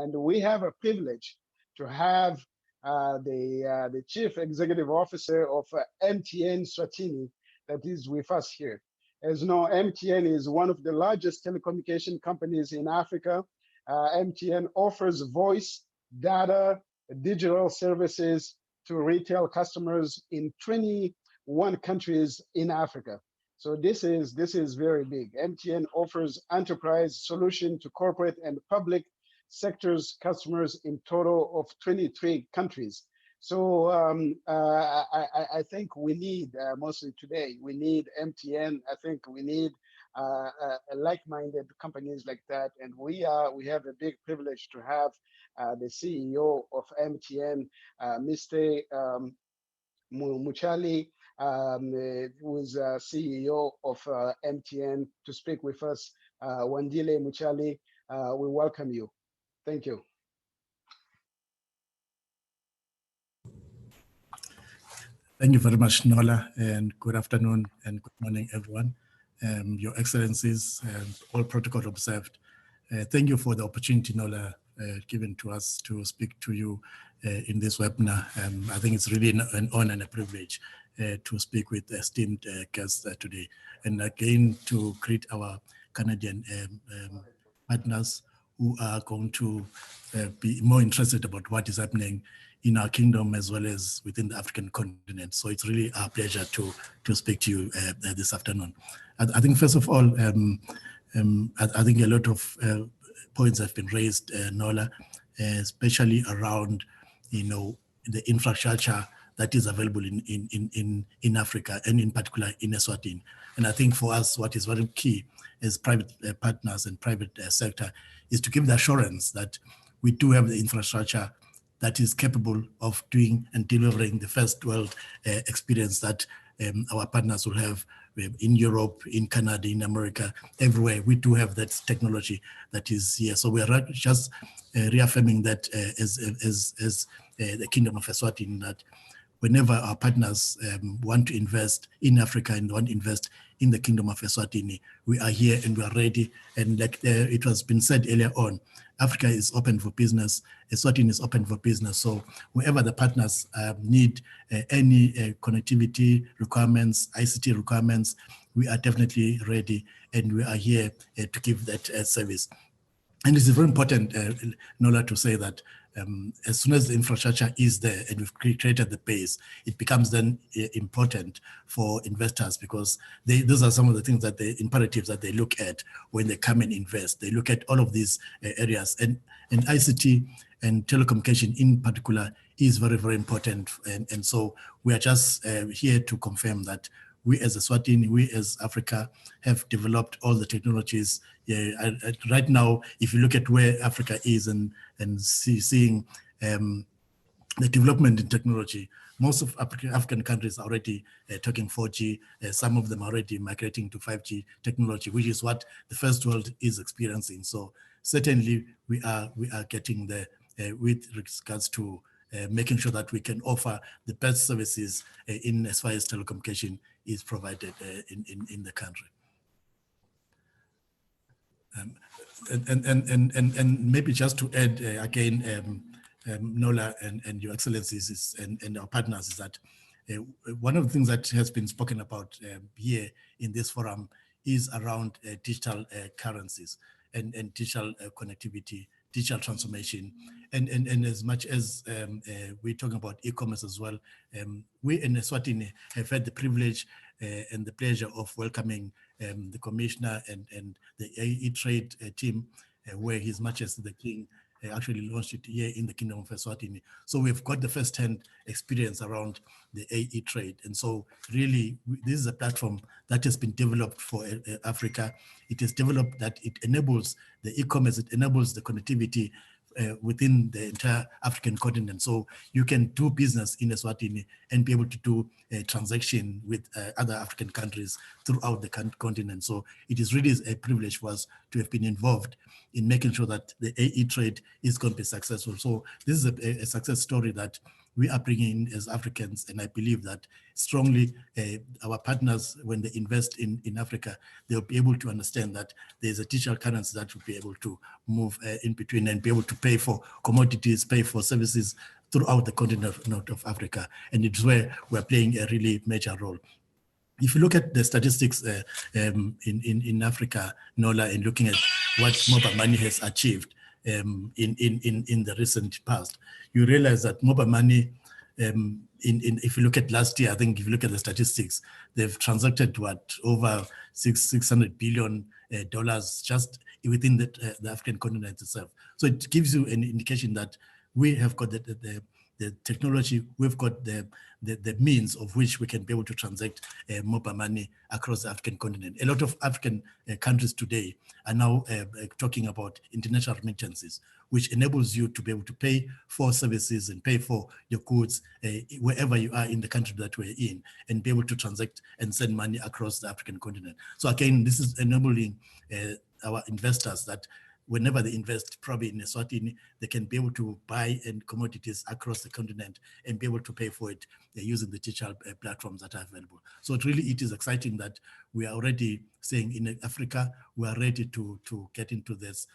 And we have a privilege to have the Chief Executive Officer of MTN Eswatini that is with us here. As you know, MTN is one of the largest telecommunication companies in Africa. MTN offers voice, data, digital services to retail customers in 21 countries in Africa. So this is very big. MTN offers enterprise solution to corporate and public sectors customers in total of 23 countries. So I think we need, mostly today, we need MTN. I think we need like-minded companies like that. And we have a big privilege to have the CEO of MTN, Mr. Mtshali, who is CEO of MTN, to speak with us. Wandile, Mtshali, we welcome you. Thank you. Thank you very much, Nola, and good afternoon and good morning, everyone. Your Excellencies, all protocol observed. Thank you for the opportunity, Nola, given to us to speak to you in this webinar. I think it's really an honor and a privilege to speak with esteemed guests today. And again, to greet our Canadian partners who are going to be more interested about what is happening in our kingdom as well as within the African continent. So it's really our pleasure to speak to you this afternoon. I think first of all, I think a lot of points have been raised, Nola, especially around, the infrastructure that is available in Africa and in particular in Eswatini. And I think for us, what is very key as private partners and private sector is to give the assurance that we do have the infrastructure that is capable of doing and delivering the first world experience that our partners will have in Europe, in Canada, in America, everywhere. We do have that technology that is here. So we are just reaffirming that as the Kingdom of Eswatini, that whenever our partners want to invest in Africa and want to invest in the Kingdom of Eswatini, we are here and we are ready. And like it has been said earlier on, Africa is open for business, Eswatini is open for business. So wherever the partners need any connectivity requirements, ICT requirements, we are definitely ready and we are here to give that service. And it's very important, Nola, to say that as soon as the infrastructure is there and we've created the base, it becomes then important for investors, because those are some of the things that the imperatives that they look at when they come and invest. They look at all of these areas, and ICT and telecommunication in particular is very, very important. And so we are just here to confirm that we as Eswatini, we as Africa have developed all the technologies. Right now, if you look at where Africa is and seeing the development in technology, most of African countries are already talking 4G. Some of them are already migrating to 5G technology, which is what the first world is experiencing. So certainly we are getting there with regards to making sure that we can offer the best services in as far as telecommunication is provided in the country. And maybe just to add again, Nola and Your Excellencies and our partners, is that one of the things that has been spoken about here in this forum is around digital currencies and digital connectivity, digital transformation. And as much as we're talking about e-commerce as well, we in Eswatini have had the privilege and the pleasure of welcoming the Commissioner and the AeTrade team, where His Majesty the King actually launched it here in the Kingdom of Eswatini. So we've got the first-hand experience around the AeTrade. And so really, this is a platform that has been developed for Africa. It is developed that it enables the e-commerce, it enables the connectivity within the entire African continent. So you can do business in Eswatini and be able to do a transaction with other African countries throughout the continent. So it is really a privilege for us to have been involved in making sure that the AeTrade is going to be successful. So this is a success story that we are bringing in as Africans. And I believe that strongly our partners, when they invest in Africa, they'll be able to understand that there's a digital currency that will be able to move in between and be able to pay for commodities, pay for services throughout the continent of Africa. And it's where we're playing a really major role. If you look at the statistics in Africa, Nola, and looking at what mobile money has achieved in the recent past, you realize that mobile money, if you look at last year, I think if you look at the statistics, they've transacted over $600 billion just within the African continent itself. So it gives you an indication that we have got the technology, we've got the means of which we can be able to transact mobile money across the African continent. A lot of African countries today are now talking about international remittances, which enables you to be able to pay for services and pay for your goods wherever you are in the country that we're in, and be able to transact and send money across the African continent. So again, this is enabling our investors that whenever they invest, probably in Eswatini, they can be able to buy commodities across the continent and be able to pay for it using the digital platforms that are available. So it is exciting that we are already saying in Africa, we are ready to get into this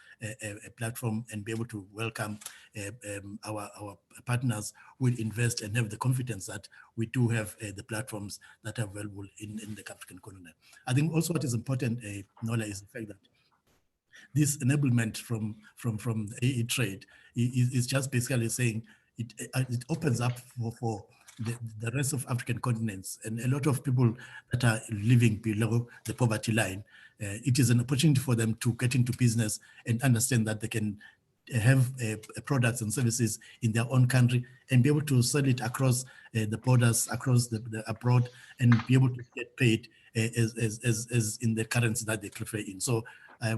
platform and be able to welcome our partners who will invest and have the confidence that we do have the platforms that are available in the African continent. I think also what is important, Nola, is the fact that this enablement from AeTrade is just basically saying it opens up for the rest of African continents and a lot of people that are living below the poverty line. It is an opportunity for them to get into business and understand that they can have products and services in their own country and be able to sell it across the borders, across the abroad, and be able to get paid as in the currency that they prefer in. So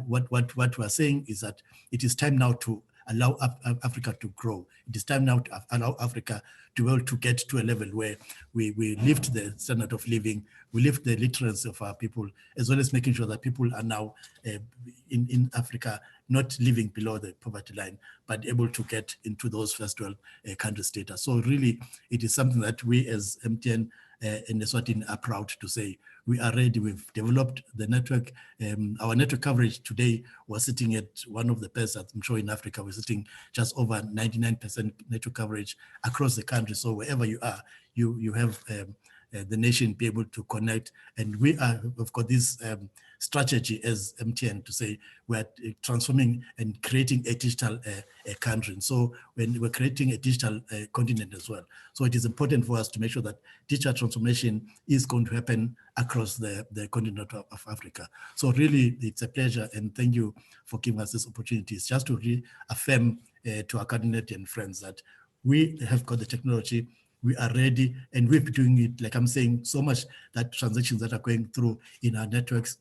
what we're saying is that it is time now to allow Africa to grow. It is time now to allow Africa to be able to get to a level where we lift the standard of living, we lift the literacy of our people, as well as making sure that people are now in Africa not living below the poverty line, but able to get into those first world country status. So really, it is something that we as MTN in Eswatini are proud to say we are ready. We've developed the network. Our network coverage today was sitting at one of the best, I'm sure, in Africa. We're sitting just over 99% network coverage across the country. So wherever you are, you have the nation be able to connect. And we've got this strategy as MTN to say we're transforming and creating a digital country. And so when we're creating a digital continent as well. So it is important for us to make sure that digital transformation is going to happen across the continent of Africa. So really, it's a pleasure, and thank you for giving us this opportunity. It's just to reaffirm to our candidate and friends that we have got the technology, we are ready, and we're doing it, like I'm saying, so much that transactions that are going through in our networks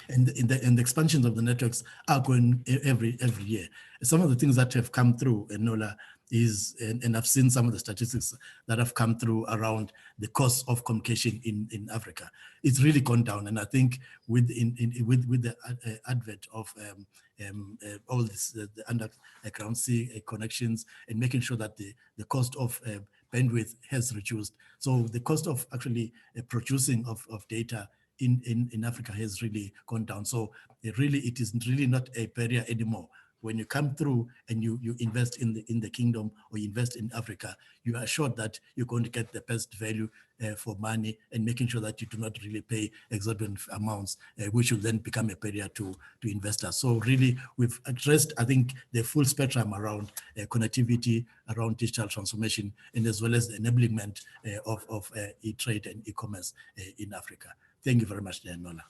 and the expansions of the networks are going every year. Some of the things that have come through, Nola, is, and I've seen some of the statistics that have come through around the cost of communication in Africa. It's really gone down, and I think with the advent of all this, the underground sea connections, and making sure that the cost of bandwidth has reduced. So the cost of actually producing of data in Africa has really gone down. So it is really not a barrier anymore. When you come through and you invest in the kingdom, or you invest in Africa, you are assured that you're going to get the best value for money, and making sure that you do not really pay exorbitant amounts, which will then become a barrier to investors. So really, we've addressed, I think, the full spectrum around connectivity, around digital transformation, and as well as the enablement of e-trade and e-commerce in Africa. Thank you very much, Nola.